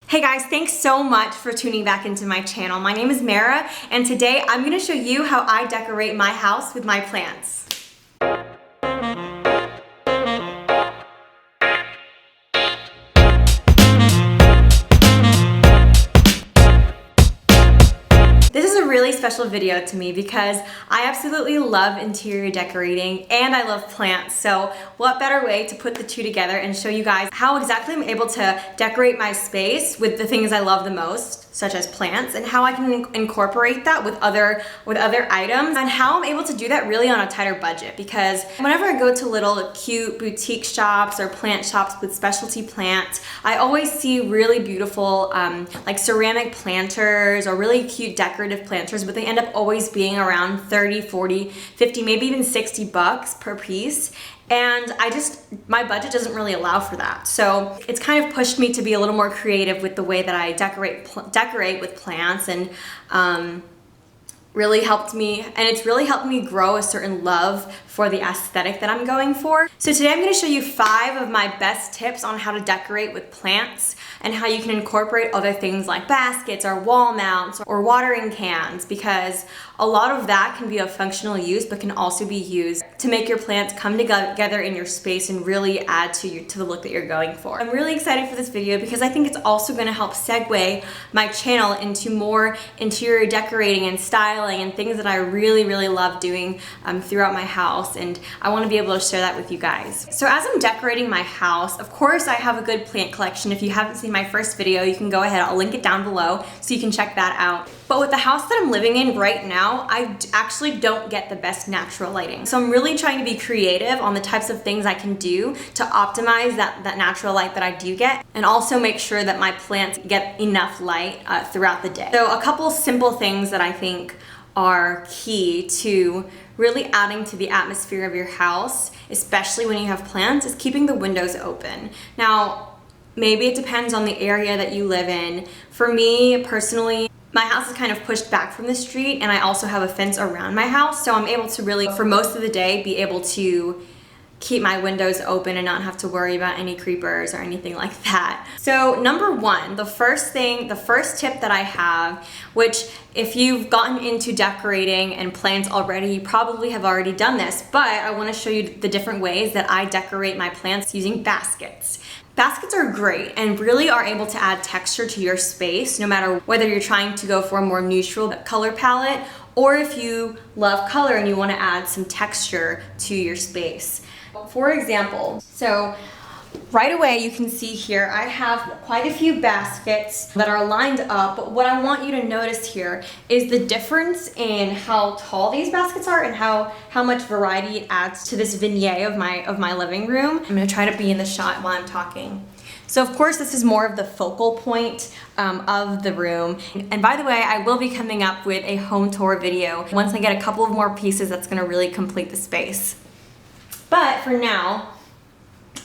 Hey guys, thanks so much for tuning back into my channel. My name is Mara, and today I'm gonna show you how I decorate my house with my plants. This is a really special video to me because I absolutely love interior decorating and I love plants. So what better way to put the two together and show you guys how exactly I'm able to decorate my space with the things I love the most, such as plants, and how I can incorporate that with other items, and how I'm able to do that really on a tighter budget. Because whenever I go to little cute boutique shops or plant shops with specialty plants, I always see really beautiful like ceramic planters or really cute decorative planters, but they end up always being around 30, 40, 50, maybe even 60 bucks per piece. And my budget doesn't really allow for that. So it's kind of pushed me to be a little more creative with the way that I decorate with plants, and really helped me, and it's really helped me grow a certain love for the aesthetic that I'm going for. So today I'm going to show you 5 of my best tips on how to decorate with plants and how you can incorporate other things like baskets or wall mounts or watering cans, because a lot of that can be of functional use but can also be used to make your plants come together in your space and really add to the look that you're going for. I'm really excited for this video because I think it's also going to help segue my channel into more interior decorating and styling and things that I really love doing throughout my house, and I want to be able to share that with you guys. So as I'm decorating my house, of course I have a good plant collection. If you haven't seen my first video, you can go ahead, I'll link it down below so you can check that out. But with the house that I'm living in right now, I actually don't get the best natural lighting. So I'm really trying to be creative on the types of things I can do to optimize that natural light that I do get, and also make sure that my plants get enough light throughout the day. So a couple simple things that I think are key to really adding to the atmosphere of your house, especially when you have plants, is keeping the windows open. Now, maybe it depends on the area that you live in. For me personally, my house is kind of pushed back from the street, and I also have a fence around my house, so I'm able to really, for most of the day, be able to keep my windows open and not have to worry about any creepers or anything like that. So number 1, the first tip that I have, which if you've gotten into decorating and plants already, you probably have already done this, but I want to show you the different ways that I decorate my plants using baskets. Baskets are great and really are able to add texture to your space, no matter whether you're trying to go for a more neutral color palette or if you love color and you want to add some texture to your space. For example, so right away you can see here I have quite a few baskets that are lined up, but what I want you to notice here is the difference in how tall these baskets are and how much variety it adds to this vignette of my living room. I'm going to try to be in the shot while I'm talking. So of course this is more of the focal point of the room. And by the way, I will be coming up with a home tour video once I get a couple of more pieces that's going to really complete the space. But for now,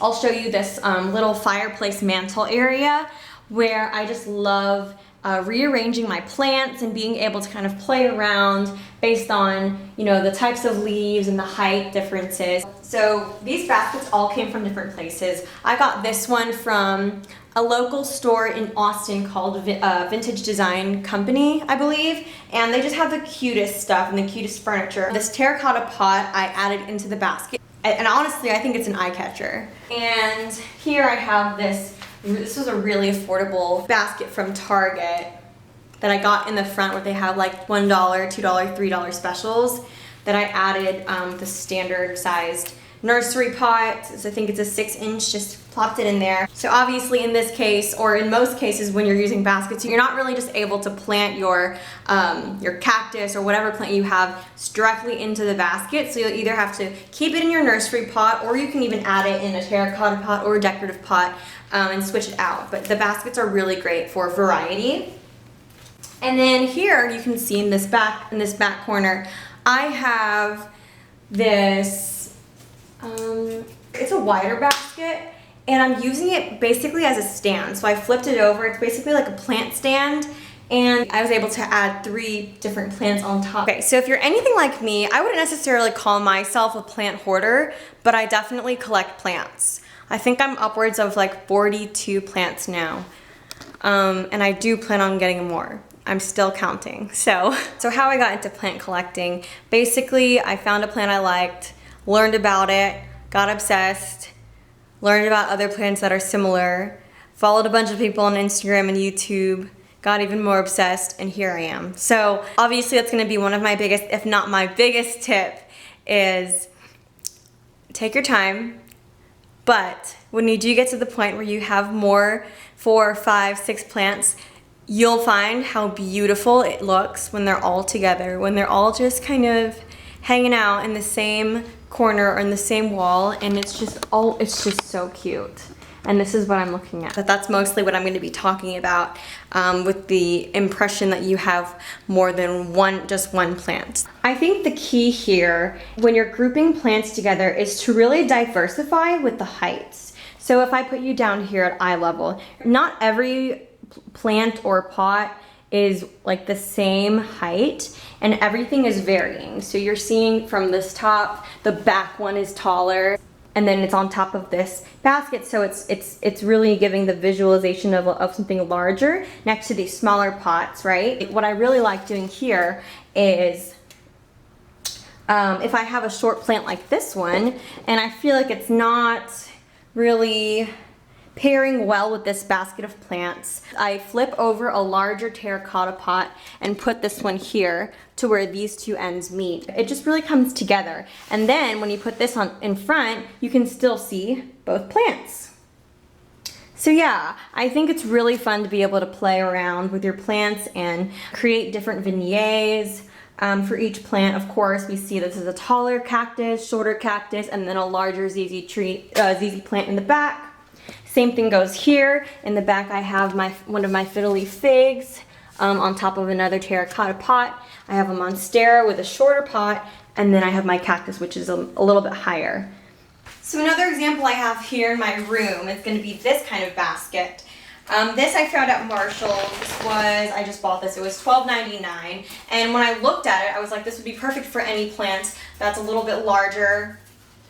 I'll show you this little fireplace mantle area where I just love rearranging my plants and being able to kind of play around based on, you know, the types of leaves and the height differences. So these baskets all came from different places. I got this one from a local store in Austin called Vintage Design Company, I believe, and they just have the cutest stuff and the cutest furniture. This terracotta pot I added into the basket, and honestly I think it's an eye catcher. And here I have this was a really affordable basket from Target that I got in the front, where they have like $1, $2, $3 specials, that I added the standard sized nursery pot. So I think it's a 6-inch, just plopped it in there. So obviously in this case, or in most cases when you're using baskets, you're not really just able to plant your cactus or whatever plant you have directly into the basket. So you'll either have to keep it in your nursery pot, or you can even add it in a terracotta pot or a decorative pot and switch it out. But the baskets are really great for variety. And then here you can see in this back corner, I have this, it's a wider basket, and I'm using it basically as a stand. So I flipped it over. It's basically like a plant stand, and I was able to add 3 different plants on top. Okay, so if you're anything like me, I wouldn't necessarily call myself a plant hoarder, but I definitely collect plants. I think I'm upwards of like 42 plants now. and I do plan on getting more. I'm still counting. So how I got into plant collecting, basically I found a plant I liked, learned about it, got obsessed, learned about other plants that are similar, followed a bunch of people on Instagram and YouTube, got even more obsessed, and here I am. So obviously that's gonna be one of my biggest, if not my biggest tip, is take your time, but when you do get to the point where you have more, 4, 5, 6 plants, you'll find how beautiful it looks when they're all together, when they're all just kind of hanging out in the same corner or in the same wall, and it's just so cute. And this is what I'm looking at. But that's mostly what I'm going to be talking about with the impression that you have more than just one plant. I think the key here when you're grouping plants together is to really diversify with the heights. So if I put you down here at eye level, not every plant or pot is like the same height, and everything is varying. So you're seeing from this top, the back one is taller, and then it's on top of this basket, so it's really giving the visualization of something larger next to these smaller pots, right? What I really like doing here is if I have a short plant like this one, and I feel like it's not really pairing well with this basket of plants, I flip over a larger terracotta pot and put this one here to where these two ends meet. It just really comes together. And then when you put this on in front, you can still see both plants. So yeah, I think it's really fun to be able to play around with your plants and create different vignettes for each plant. Of course, we see this is a taller cactus, shorter cactus, and then a larger ZZ plant in the back. Same thing goes here. In the back I have one of my fiddle leaf figs on top of another terracotta pot. I have a monstera with a shorter pot, and then I have my cactus, which is a little bit higher. So another example I have here in my room is going to be this kind of basket. This I found at Marshall's. I just bought this. It was $12.99, and when I looked at it, I was like, this would be perfect for any plant that's a little bit larger.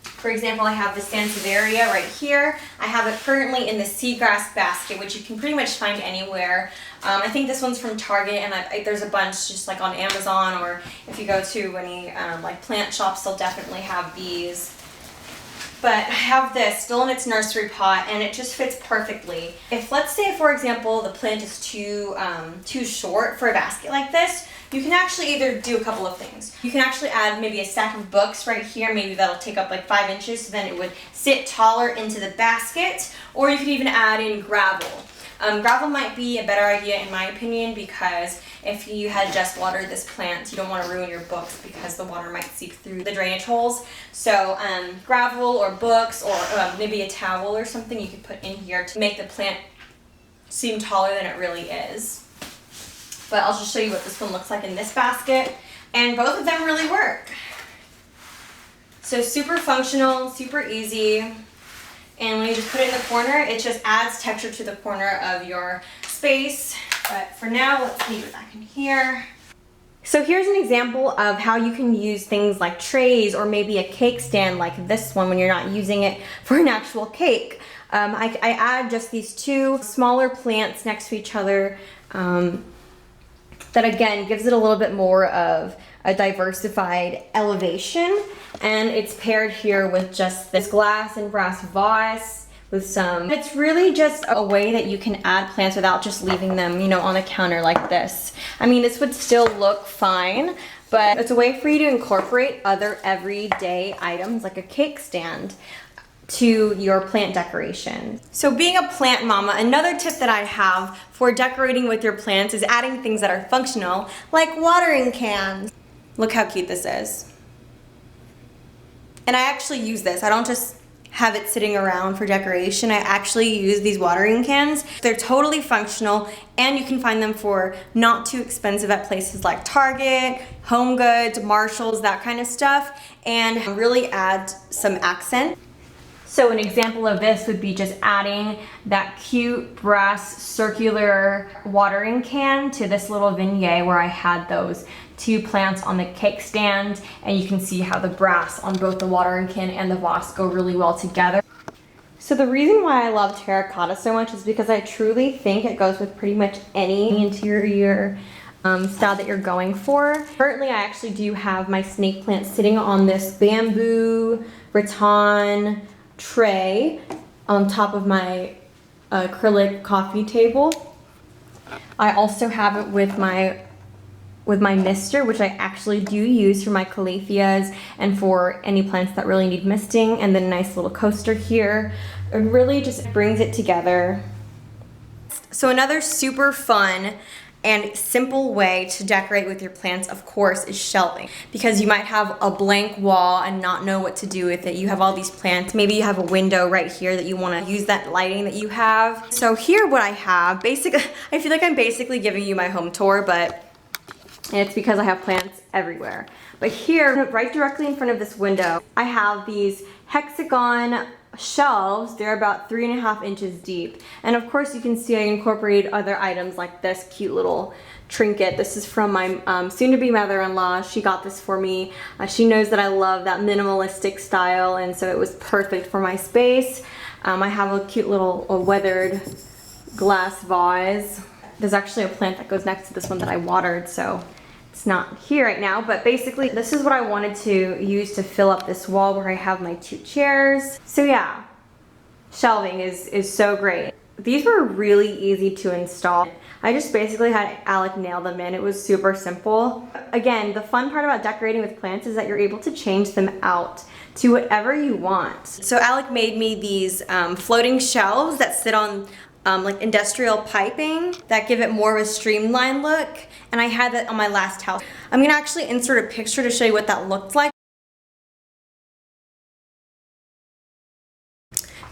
For example, I have the Sansevieria right here. I have it currently in the seagrass basket, which you can pretty much find anywhere. I think this one's from Target, and there's a bunch just like on Amazon, or if you go to any like plant shops, they'll definitely have these. But I have this still in its nursery pot, and it just fits perfectly. If, let's say, for example, the plant is too short for a basket like this, you can actually either do a couple of things. You can actually add maybe a stack of books right here. Maybe that'll take up like 5 inches, so then it would sit taller into the basket. Or you could even add in gravel. Gravel might be a better idea in my opinion, because if you had just watered this plant, you don't want to ruin your books because the water might seep through the drainage holes. So gravel or books, or maybe a towel or something you could put in here to make the plant seem taller than it really is. But I'll just show you what this one looks like in this basket, and both of them really work. So super functional, super easy, and when you just put it in the corner, it just adds texture to the corner of your space. But for now, let's leave it back in here. So here's an example of how you can use things like trays, or maybe a cake stand like this one when you're not using it for an actual cake. I add just these two smaller plants next to each other. That again gives it a little bit more of a diversified elevation, and it's paired here with just this glass and brass vase with some. It's really just a way that you can add plants without just leaving them, you know, on a counter like this. I mean, this would still look fine, but it's a way for you to incorporate other everyday items like a cake stand to your plant decoration. So being a plant mama, another tip that I have for decorating with your plants is adding things that are functional, like watering cans. Look how cute this is. And I actually use this. I don't just have it sitting around for decoration. I actually use these watering cans. They're totally functional, and you can find them for not too expensive at places like Target, Home Goods, Marshall's, that kind of stuff, and really add some accent. So an example of this would be just adding that cute brass circular watering can to this little vignette where I had those two plants on the cake stand, and you can see how the brass on both the watering can and the vase go really well together. So the reason why I love terracotta so much is because I truly think it goes with pretty much any interior style that you're going for. Currently, I actually do have my snake plant sitting on this bamboo rattan tray on top of my acrylic coffee table. I also have it with my mister, which I actually do use for my calatheas and for any plants that really need misting, and then a nice little coaster here. It really just brings it together. So another super fun and simple way to decorate with your plants, of course, is shelving. Because you might have a blank wall and not know what to do with it. You have all these plants. Maybe you have a window right here that you want to use that lighting that you have. So here what I have, basically, I feel like I'm basically giving you my home tour, but it's because I have plants everywhere. But here, right directly in front of this window, I have these hexagon shelves. They're about 3.5 inches deep. And of course you can see I incorporated other items like this cute little trinket. This is from my soon-to-be mother-in-law. She got this for me. She knows that I love that minimalistic style, and so it was perfect for my space. I have a cute little weathered glass vase. There's actually a plant that goes next to this one that I watered, so it's not here right now, but basically this is what I wanted to use to fill up this wall where I have my 2 chairs. So yeah, shelving is so great. These were really easy to install. I just basically had Alec nail them in. It was super simple. Again, the fun part about decorating with plants is that you're able to change them out to whatever you want. So Alec made me these floating shelves that sit on like industrial piping that give it more of a streamlined look, and I had that on my last house. I'm gonna actually insert a picture to show you what that looked like.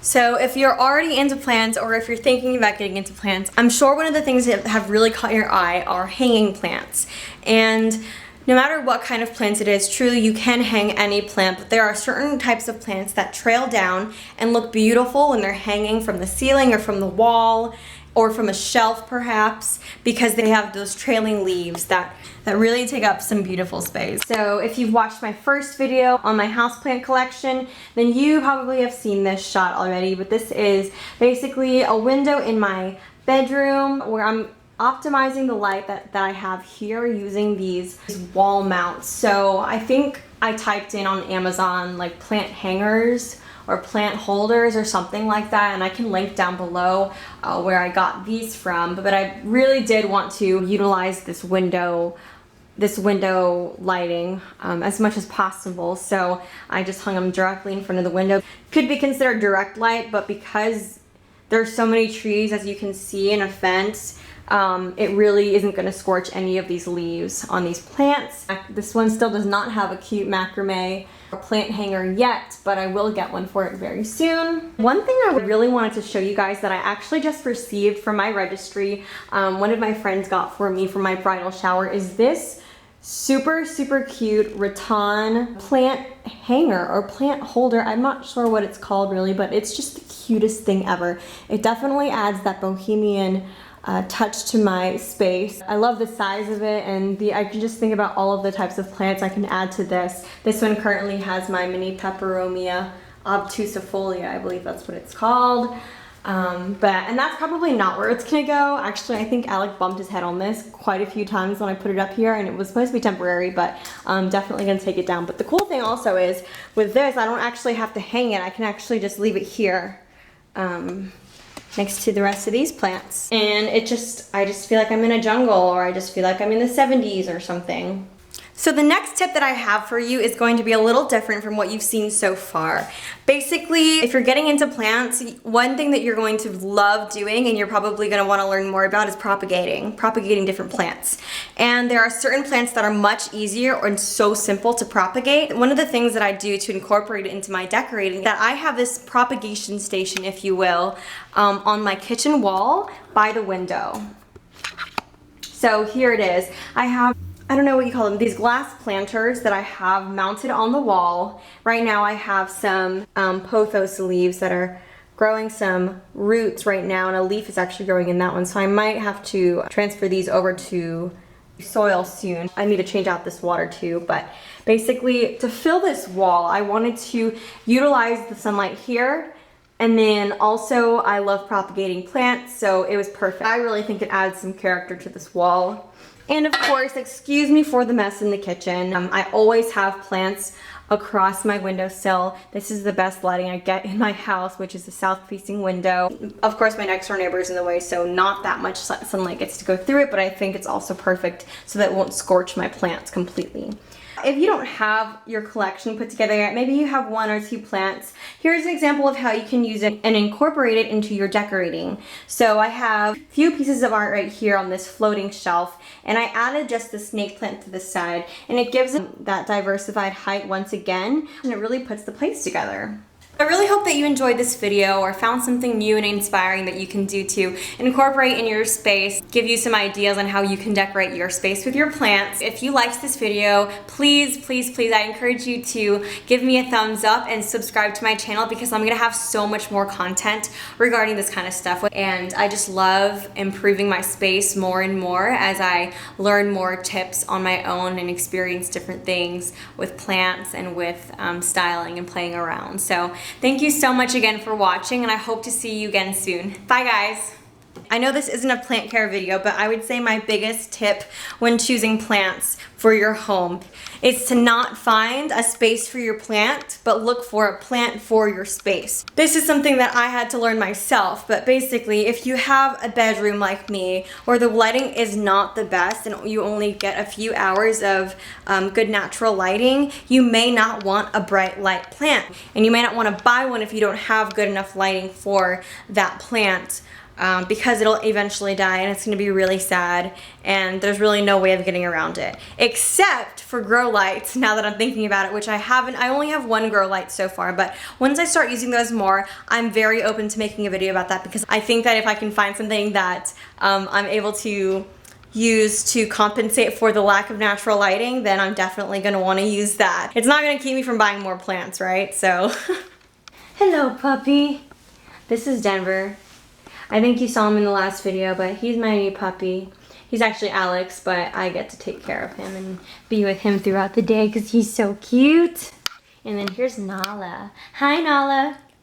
So if you're already into plants, or if you're thinking about getting into plants, I'm sure one of the things that have really caught your eye are hanging plants. And no matter what kind of plants it is, truly you can hang any plant, but there are certain types of plants that trail down and look beautiful when they're hanging from the ceiling or from the wall or from a shelf perhaps, because they have those trailing leaves that really take up some beautiful space. So if you've watched my first video on my houseplant collection, then you probably have seen this shot already, but this is basically a window in my bedroom where I'm optimizing the light that I have here using these wall mounts. So I think I typed in on Amazon like plant hangers or plant holders or something like that, and I can link down below where I got these from. But I really did want to utilize this window lighting as much as possible, so I just hung them directly in front of the window. Could be considered direct light, but because there's so many trees, as you can see, in a fence, it really isn't going to scorch any of these leaves on these plants. This one still does not have a cute macrame or plant hanger yet, but I will get one for it very soon. One thing I really wanted to show you guys that I actually just received from my registry, one of my friends got for me for my bridal shower, is this super cute rattan plant hanger or plant holder. I'm not sure what it's called really, but it's just the cutest thing ever. It definitely adds that bohemian touch to my space. I love the size of it, and I can just think about all of the types of plants I can add to this. This one currently has my mini peperomia obtusifolia, I believe that's what it's called. And that's probably not where it's gonna go. Actually, I think Alec bumped his head on this quite a few times when I put it up here, and it was supposed to be temporary, but I'm definitely gonna take it down. But the cool thing also is, with this, I don't actually have to hang it. I can actually just leave it here next to the rest of these plants. And I just feel like I'm in a jungle, or I just feel like I'm in the 70s or something. So the next tip that I have for you is going to be a little different from what you've seen so far. Basically, if you're getting into plants, one thing that you're going to love doing, and you're probably going to want to learn more about, is propagating different plants. And there are certain plants that are much easier and so simple to propagate. One of the things that I do to incorporate it into my decorating, that I have this propagation station, if you will, on my kitchen wall by the window. So here it is. I don't know what you call them, these glass planters that I have mounted on the wall. Right now I have some pothos leaves that are growing some roots right now, and a leaf is actually growing in that one, so I might have to transfer these over to soil soon. I need to change out this water too, but basically to fill this wall I wanted to utilize the sunlight here And then also I love propagating plants, so it was perfect. I really think it adds some character to this wall. And of course, excuse me for the mess in the kitchen. I always have plants across my windowsill. This is the best lighting I get in my house, which is the south-facing window. Of course, my next door neighbor is in the way, so not that much sunlight gets to go through it, but I think it's also perfect so that it won't scorch my plants completely. If you don't have your collection put together yet, maybe you have 1 or 2 plants, here's an example of how you can use it and incorporate it into your decorating. So I have a few pieces of art right here on this floating shelf, and I added just the snake plant to the side, and it gives it that diversified height once again, and it really puts the place together. I really hope that you enjoyed this video or found something new and inspiring that you can do to incorporate in your space, give you some ideas on how you can decorate your space with your plants. If you liked this video, please, I encourage you to give me a thumbs up and subscribe to my channel because I'm gonna have so much more content regarding this kind of stuff. And I just love improving my space more and more as I learn more tips on my own and experience different things with plants and with styling and playing around. So thank you so much again for watching, and I hope to see you again soon. Bye guys! I know this isn't a plant care video, but I would say my biggest tip when choosing plants for your home is to not find a space for your plant, but look for a plant for your space. This is something that I had to learn myself, but basically if you have a bedroom like me where the lighting is not the best and you only get a few hours of good natural lighting, you may not want a bright light plant. And you may not want to buy one if you don't have good enough lighting for that plant. Because it'll eventually die and it's going to be really sad, and there's really no way of getting around it except for grow lights. Now that I'm thinking about it, which I only have 1 grow light so far, but once I start using those more, I'm very open to making a video about that because I think that if I can find something that I'm able to use to compensate for the lack of natural lighting, then I'm definitely going to want to use that. It's not going to keep me from buying more plants, right? So hello puppy, this is Denver. I think you saw him in the last video, but he's my new puppy. He's actually Alex, but I get to take care of him and be with him throughout the day because he's so cute. And then here's Nala. Hi, Nala.